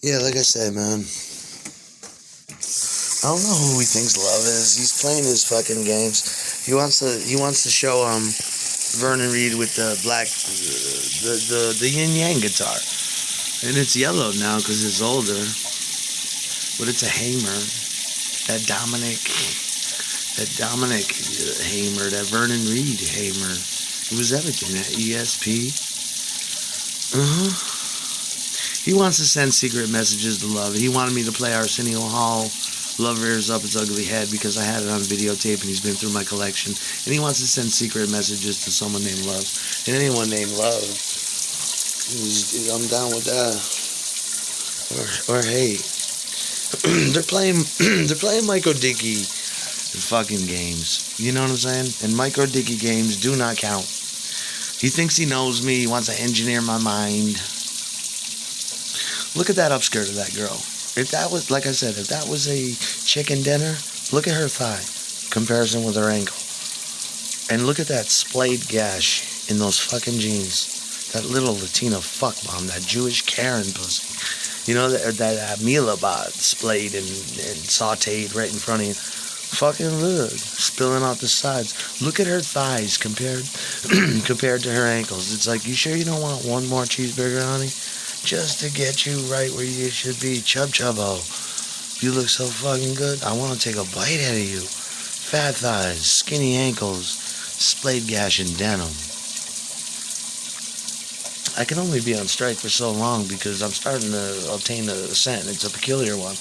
Yeah, like I said, man, I don't know who he thinks Love is. He's playing his fucking games. He wants to show Vernon Reid with the black the yin yang guitar, and it's yellow now because it's older, but it's a Hamer. That Dominic Hamer, that Vernon Reid Hamer. It was everything. That ESP. He wants to send secret messages to Love. He wanted me to play Arsenio Hall, Love Rears Up Its Ugly Head, because I had it on videotape and he's been through my collection. And he wants to send secret messages to someone named Love. And anyone named Love, I'm down with that. Or hey, they're playing Micro Dickey fucking games. You know what I'm saying? And Micro Dickey games do not count. He thinks he knows me. He wants to engineer my mind. Look at that upskirt of that girl. If that was, like I said, if that was a chicken dinner, look at her thigh, comparison with her ankle. And look at that splayed gash in those fucking jeans. That little Latina fuck bomb, that Jewish Karen pussy. You know, that Mila bot splayed and sauteed right in front of you. Fucking look, spilling out the sides. Look at her thighs compared to her ankles. It's like, you sure you don't want one more cheeseburger, honey? Just to get you right where you should be. Chubbo. You look so fucking good. I want to take a bite out of you. Fat thighs, skinny ankles, splayed gash and denim. I can only be on strike for so long because I'm starting to obtain a scent. It's a peculiar one.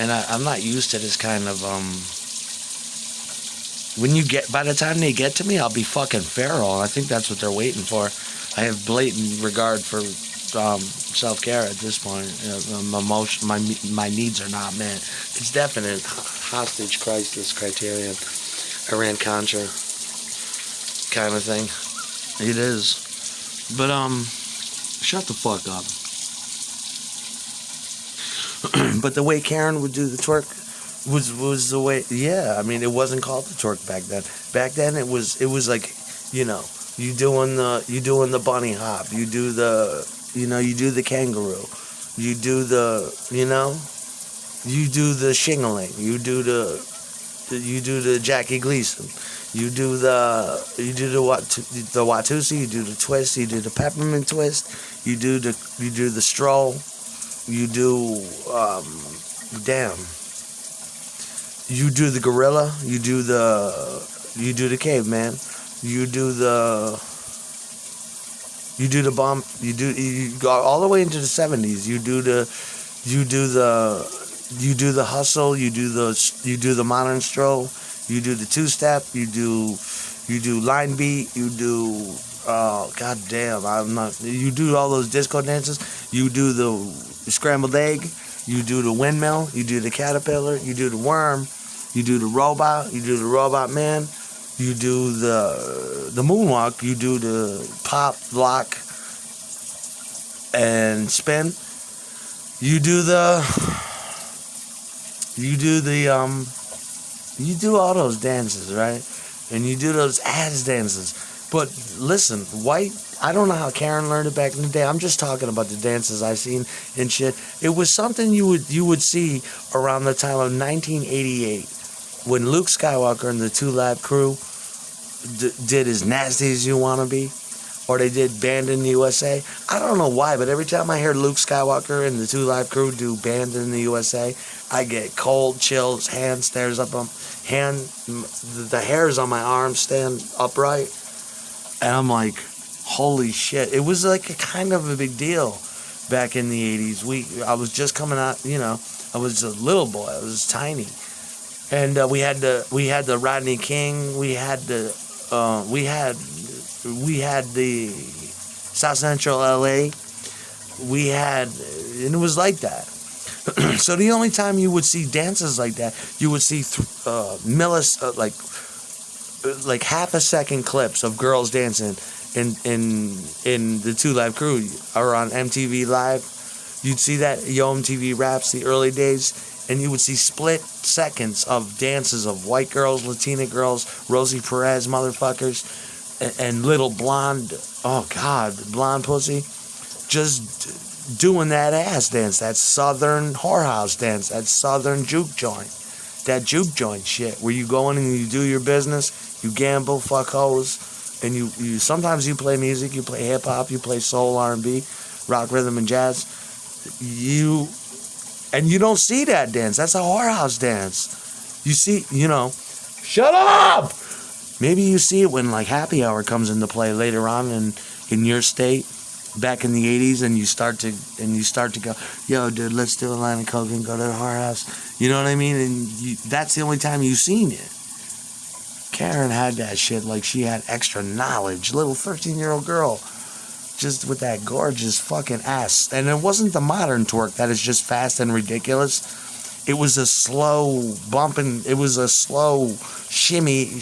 And I'm not used to this kind of, by the time they get to me, I'll be fucking feral. I think that's what they're waiting for. I have blatant regard for self-care at this point. My needs are not met. It's definite hostage crisis criterion, Iran-Contra kind of thing. It is. But, shut the fuck up. But the way Karen would do the twerk was the way, yeah, I mean, it wasn't called the twerk back then. Back then, it was like, you know, you doing the bunny hop, you do the kangaroo, you do the shingling, you do the Jackie Gleason. You do the Watusi, you do the twist, you do the peppermint twist, you do the stroll, you do you do the gorilla, you do the caveman, you do the bomb, you go all the way into the 70s. You do the hustle, you do the modern stroll. You do the two-step, you do line beat, you do, you do all those disco dances, you do the scrambled egg, you do the windmill, you do the caterpillar, you do the worm, you do the robot man, you do the moonwalk, you do the pop, lock, and spin, you do all those dances, right? And you do those ass dances. But listen, I don't know how Karen learned it back in the day. I'm just talking about the dances I've seen and shit. It was something you would see around the time of 1988 when Luke Skywalker and the Two Live Crew did As Nasty As You Wanna Be, or they did Band in the USA. I don't know why, but every time I hear Luke Skywalker and the Two Live Crew do Band in the USA, I get cold chills, the hairs on my arms stand upright, and I'm like, holy shit. It was like a kind of a big deal back in the 80s. I was just coming out, I was a little boy, I was tiny. And we had the Rodney King, we had the South Central LA, and it was like that. So the only time you would see dances like that, you would see like half a second clips of girls dancing in the Two Live Crew or on MTV Live. You'd see that Yo MTV Raps, the early days, and you would see split seconds of dances of white girls, Latina girls, Rosie Perez motherfuckers, and little blonde, blonde pussy, just doing that ass dance, that southern whorehouse dance, that southern juke joint, that juke joint shit, where you go in and you do your business, you gamble, fuck hoes, and you sometimes you play music, you play hip hop, you play soul, R&B, rock, rhythm, and jazz. You don't see that dance. That's a whorehouse dance. You see, shut up. Maybe you see it when like happy hour comes into play later on in your state. Back in the 80s, and you start to go, yo, dude, let's do a line of coke and go to the whorehouse. You know what I mean? And that's the only time you've seen it. Karen had that shit like she had extra knowledge. Little 13-year-old girl, just with that gorgeous fucking ass. And it wasn't the modern twerk that is just fast and ridiculous. It was a slow bumping. It was a slow shimmy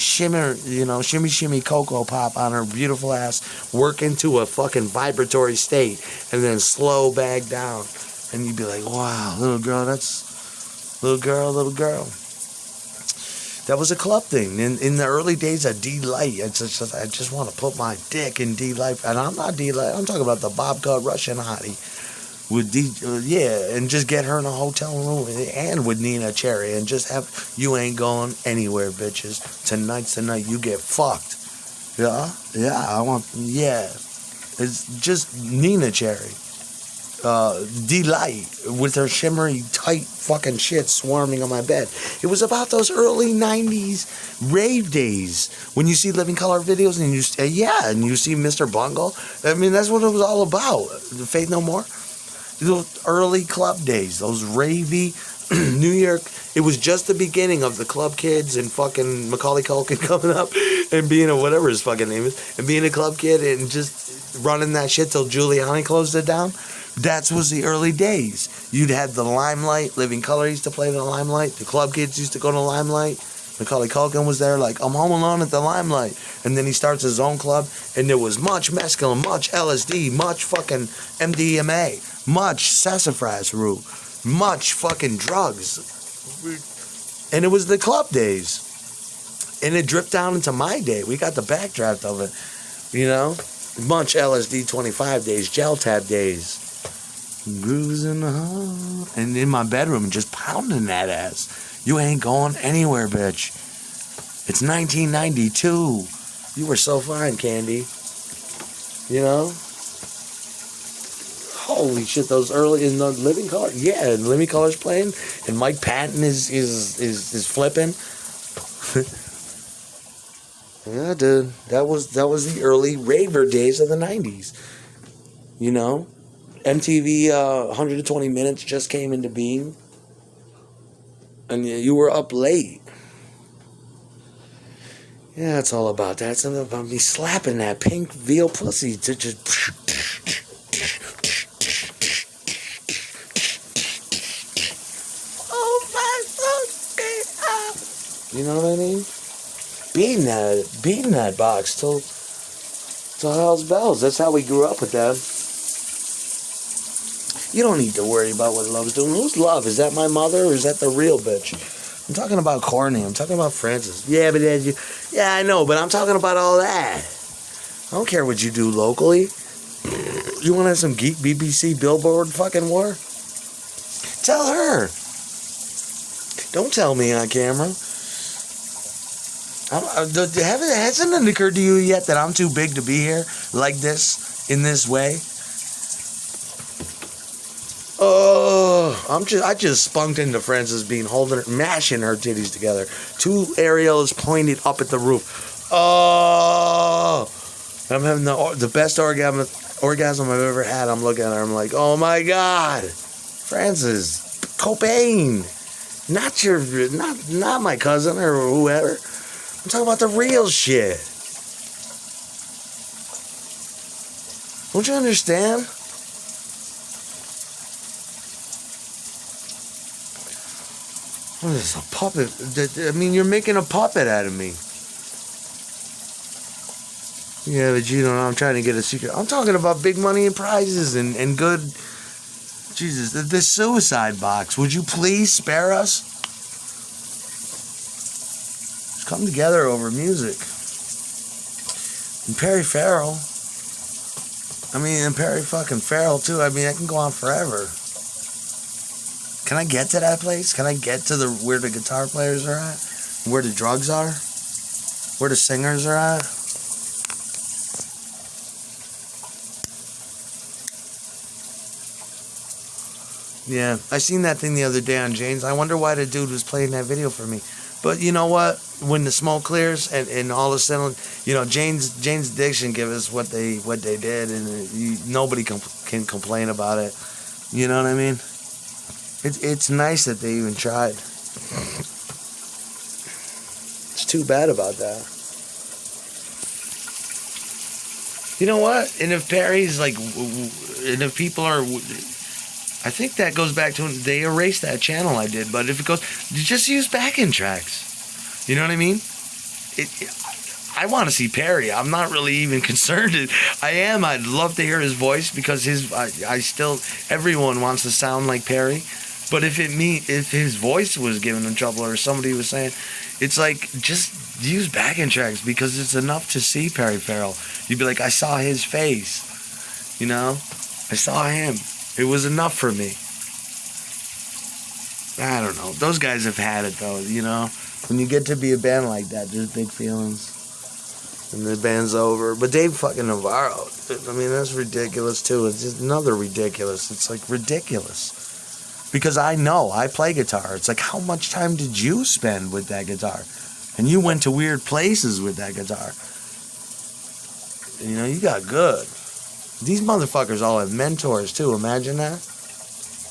cocoa pop on her beautiful ass, work into a fucking vibratory state, and then slow back down. And you'd be like, wow, little girl. That was a club thing. In the early days of D-Light, I just want to put my dick in D-Light. And I'm not D-Light. I'm talking about the Bob Cut Russian hottie. With and just get her in a hotel room and with Nina Cherry and just have, you ain't going anywhere, bitches. Tonight's the night you get fucked. It's just Nina Cherry. D-Light with her shimmery, tight fucking shit swarming on my bed. It was about those early 90s rave days when you see Living Color videos and you see Mr. Bungle. I mean, that's what it was all about. Faith No More. Those early club days, those ravey New York. It was just the beginning of the club kids and fucking Macaulay Culkin coming up and being a whatever his fucking name is, and being a club kid and just running that shit till Giuliani closed it down. That was the early days. You'd have the Limelight. Living Color used to play the Limelight. The club kids used to go to Limelight. Macaulay Culkin was there like, I'm home alone at the Limelight. And then he starts his own club, and there was much mescaline, much LSD, much fucking MDMA. Much sassafras root, much fucking drugs. And it was the club days. And it dripped down into my day. We got the backdraft of it, Much LSD 25 days, gel tab days. Grooves in the hall. And in my bedroom, just pounding that ass. You ain't going anywhere, bitch. It's 1992. You were so fine, Candy. Holy shit, those early in the Living Color. Yeah, and Living Color's playing, and Mike Patton is flipping. Yeah, dude. That was the early raver days of the 90s. MTV 120 Minutes just came into being. And you were up late. Yeah, it's all about that. It's about me slapping that pink veal pussy to just... You know what I mean? Beating that box till hell's bells. That's how we grew up with that. You don't need to worry about what Love's doing. Who's Love? Is that my mother or is that the real bitch? I'm talking about Courtney. I'm talking about Francis. Yeah, but I know, but I'm talking about all that. I don't care what you do locally. You want to have some geek BBC Billboard fucking war? Tell her. Don't tell me on camera. Hasn't it occurred to you yet that I'm too big to be here like this, in this way? I just spunked into Frances Bean, mashing her titties together. Two areolas pointed up at the roof. I'm having the best orgasm I've ever had. I'm looking at her. I'm like, oh my God, Frances, Cobain, not my cousin or whoever. I'm talking about the real shit. Don't you understand? What is a puppet? I mean, you're making a puppet out of me. Yeah, but you know, I'm trying to get a secret. I'm talking about big money and prizes and good. Jesus, the suicide box. Would you please spare us? Just come together over music. And Perry Farrell. I mean, and Perry fucking Farrell too. I mean, I can go on forever. Can I get to that place? Can I get to where the guitar players are at? Where the drugs are? Where the singers are at? Yeah, I seen that thing the other day on Jane's. I wonder why the dude was playing that video for me. But you know what? When the smoke clears and all of a sudden, you know, Jane's Addiction give us what they did, and nobody can complain about it. You know what I mean? It's nice that they even tried. It's too bad about that. You know what? And if Perry's like, and if people are, I think that goes back to when they erased that channel I did. But if it goes, just use backing tracks. You know what I mean? I want to see Perry. I'm not really even concerned. I'd love to hear his voice because everyone wants to sound like Perry. But if his voice was giving him trouble or somebody was saying, it's like, just use backing tracks because it's enough to see Perry Farrell. You'd be like, I saw his face. You know? I saw him. It was enough for me. I don't know. Those guys have had it though, you know? When you get to be a band like that, there's big feelings. And the band's over. But Dave fucking Navarro, I mean, that's ridiculous too. It's just another ridiculous. It's like ridiculous. Because I know, I play guitar. It's like, how much time did you spend with that guitar? And you went to weird places with that guitar. You know, you got good. These motherfuckers all have mentors too, imagine that?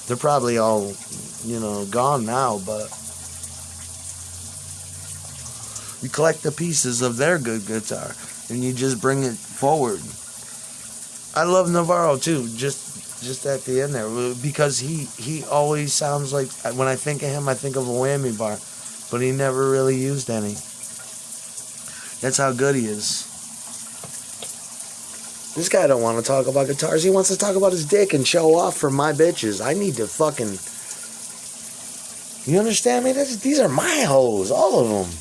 They're probably all, you know, gone now, but you collect the pieces of their good guitar and you just bring it forward. I love Navarro too, just at the end there, because he always sounds like, when I think of him, I think of a whammy bar, but he never really used any. That's how good he is. This guy don't want to talk about guitars. He wants to talk about his dick and show off for my bitches. I need to fucking... You understand me? These are my hoes, all of them.